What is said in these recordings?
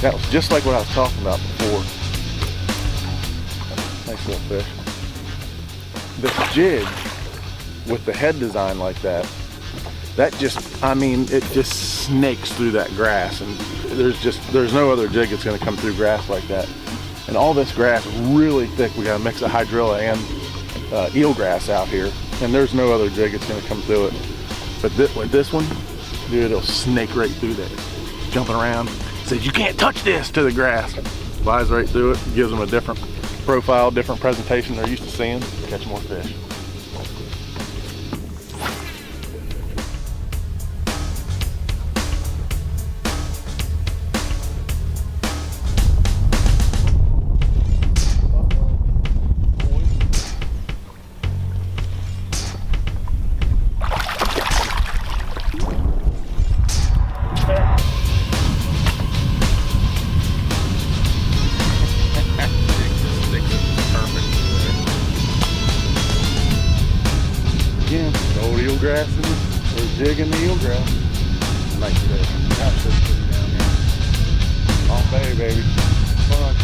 That was just like what I was talking about before. Nice little fish. This jig with the head design like that, that just, I mean, it just snakes through that grass, and there's no other jig that's gonna come through grass like that. And all this grass is really thick. We got a mix of hydrilla and eelgrass out here, and there's no other jig that's gonna come through it. But with this one, dude, it'll snake right through there. Jumping around, says you can't touch this to the grass. Flies right through it, gives them a different profile, different presentation they're used to seeing. Catch more fish. Again, the old eelgrass or jig in the eelgrass. Nice fish. Gosh, that's pretty down here. All bay, baby. Fun.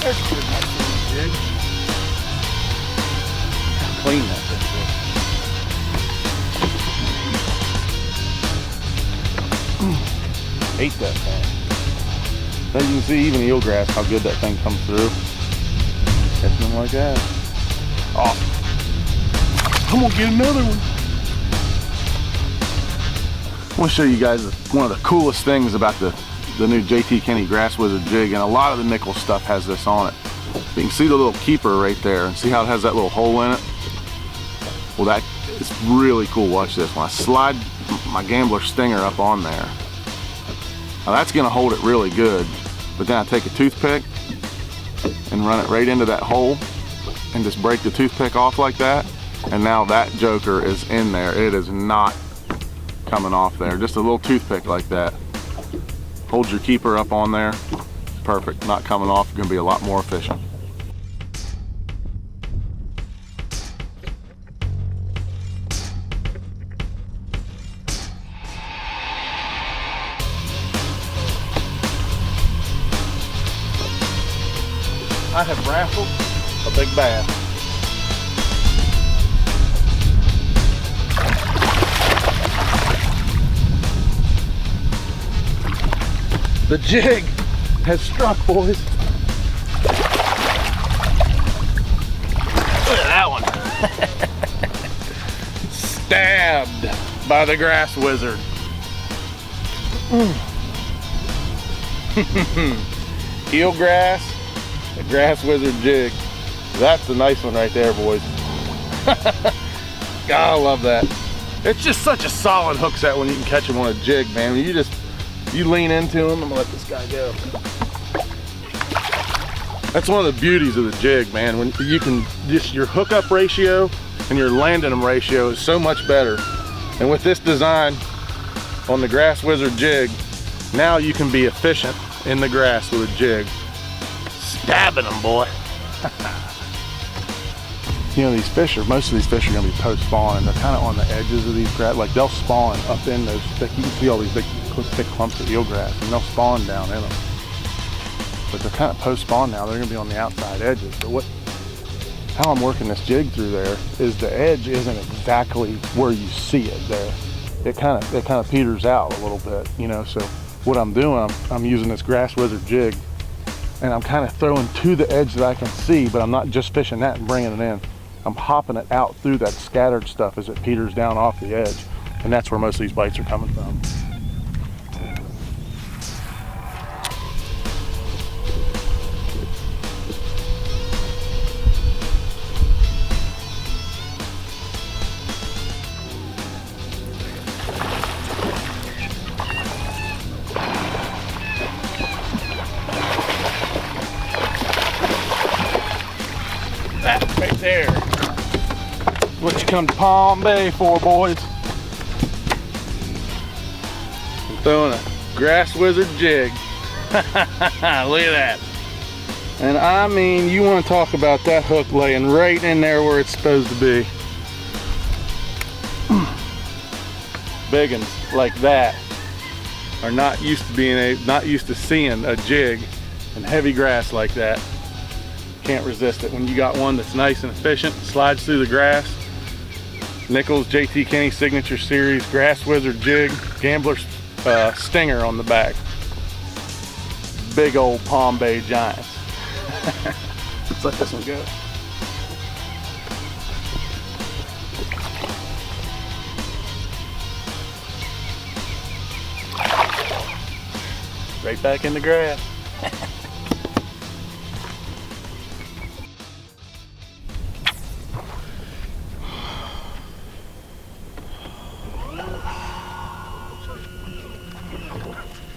There's a good nice little jig. Clean that thing. Ate that thing. As you can see, even the eelgrass, how good that thing comes through. Catching them like that. Awesome. I'm gonna get another one. I want to show you guys one of the coolest things about the new JT Kenny Grass Wizard jig, and a lot of the Nichols stuff has this on it. You can see the little keeper right there, and see how it has that little hole in it? Well, that is really cool. Watch this. When I slide my gambler stinger up on there, now that's gonna hold it really good, but then I take a toothpick and run it right into that hole and just break the toothpick off like that, and now that joker is in there. It is not coming off there. Just a little toothpick like that. Hold your keeper up on there. Perfect. Not coming off. Gonna be a lot more efficient. I have raffled a big bass. The jig has struck, boys. Look at that one. Stabbed by the Grass Wizard. Eelgrass. The Grass Wizard jig. That's a nice one right there, boys. God, I love that. It's just such a solid hook set when you can catch them on a jig, man. When you lean into him. I'm gonna let this guy go. That's one of the beauties of the jig, man. When you can just, your hookup ratio and your landing them ratio is so much better. And with this design on the Grass Wizard jig, now you can be efficient in the grass with a jig. Stabbing them, boy. You know, these fish most of these fish are gonna be post-spawn, and they're kind of on the edges of these grass. Like they'll spawn up in those thick, you can see all these big, thick clumps of eelgrass, and they'll spawn down in them. But they're kind of post-spawn now. They're gonna be on the outside edges. But how I'm working this jig through there is the edge isn't exactly where you see it there. It kind of peters out a little bit, you know. So what I'm doing, I'm using this Grass Wizard jig, and I'm kind of throwing to the edge that I can see, but I'm not just fishing that and bringing it in. I'm hopping it out through that scattered stuff as it peters down off the edge, and that's where most of these bites are coming from. That right there. What you come to Palm Bay for, boys. I'm throwing a Grass Wizard jig. Look at that. And I mean, you want to talk about that hook laying right in there where it's supposed to be. Big ones like that are not used to seeing a jig in heavy grass like that. Can't resist it. When you got one that's nice and efficient, slides through the grass. Nichols JT Kenny Signature Series Grass Wizard jig, Gambler stinger on the back. Big old Palm Bay Giants. Let's let this one go. Right back in the grass.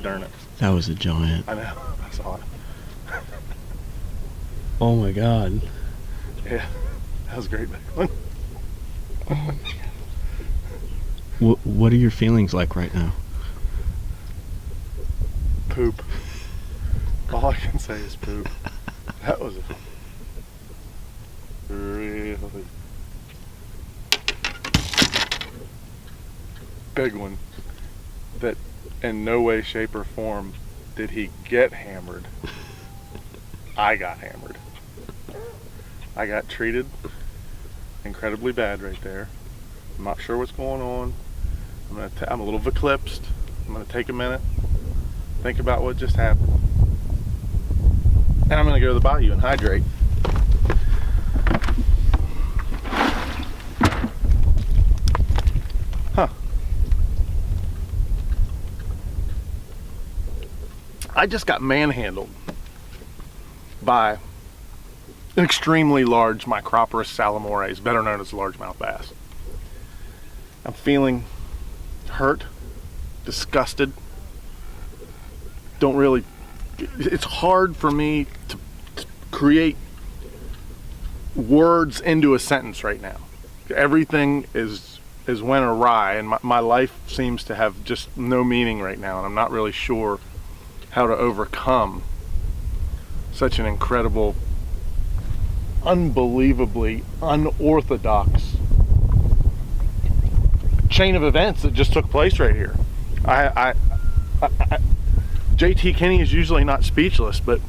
Darn it. That was a giant. I know, I saw it. Oh my God. Yeah, that was a great big one. What are your feelings like right now? Poop. All I can say is poop. That was a really big one that in no way, shape, or form did he get hammered. I got hammered. I got treated incredibly bad right there. I'm not sure what's going on. I'm a little eclipsed. I'm gonna take a minute, think about what just happened, and I'm gonna go to the bayou and hydrate. Huh. I just got manhandled by an extremely large Microporus salamores, better known as largemouth bass. I'm feeling hurt, disgusted. It's hard for me to create words into a sentence right now. Everything is went awry, and my life seems to have just no meaning right now, and I'm not really sure how to overcome such an incredible, unbelievably unorthodox chain of events that just took place right here. JT Kenny is usually not speechless, but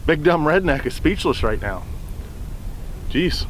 Big Dumb Redneck is speechless right now. Jeez.